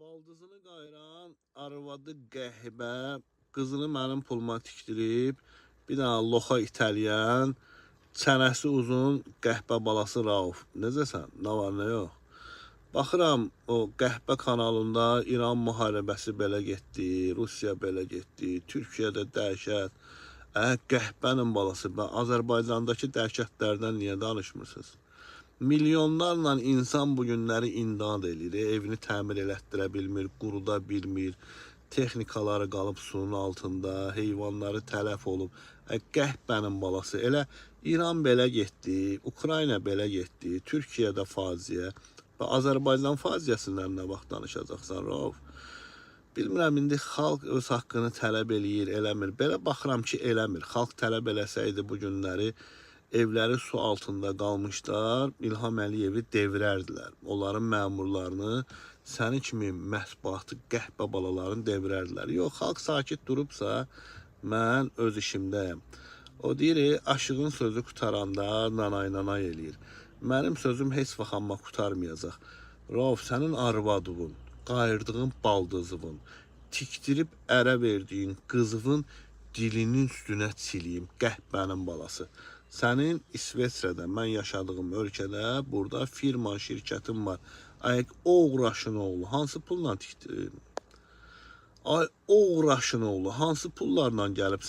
Baldızını qayıran arvadı qəhbə, qızını mənim puluma tikdirib, bir dənə loxa itələyən, çənəsi uzun qəhbə balası Rauf. Necəsən? Nə var, nə yox? Baxıram, o qəhbə kanalında İran müharibəsi belə getdi, Rusiya belə getdi, Türkiyədə dəhşət. Qəhbənin balası, Azərbaycandakı dəhşətlərdən niyə danışmırsınız? Milyonlarla insan bu günləri imdad edir, evini təmir elətdirə bilmir, quruda bilmir, texnikaları qalıb suyun altında, heyvanları tələf olub. Qəhbənin balası, elə İran belə getdi, Ukrayna belə getdi, Türkiyədə faciə. Azərbaycan faciəsindən nə vaxt danışacaqsan, Rauf? Bilmirəm, indi xalq öz haqqını tələb eləyir, eləmir. Belə baxıram ki, eləmir. Xalq tələb eləsəydi bu günləri evləri su altında qalmışlar, İlham Əliyevi devirərdilər. Onların məmurlarını, sənin kimi mətbuatı qəhbə balalarını devirərdilər. Yox, xalq sakit durubsa, mən öz işimdəyəm. O deyir, aşığın sözü qutaranda nanay eləyir. Mənim sözüm heç vaxt amma qutarmayacaq. Rauf, sənin arvadığın, qayırdığın baldızığın, tikdirib ərə verdiyin qızığın dilinin üstünə çiliyim, qəhbənin balası. Sənin İsveçrədə, mən yaşadığım ölkədə, burada firma, şirkətim var. Oğraşın oğlu, hansı pulla tikdirin? Oğraşın oğlu, hansı pullarla gəlib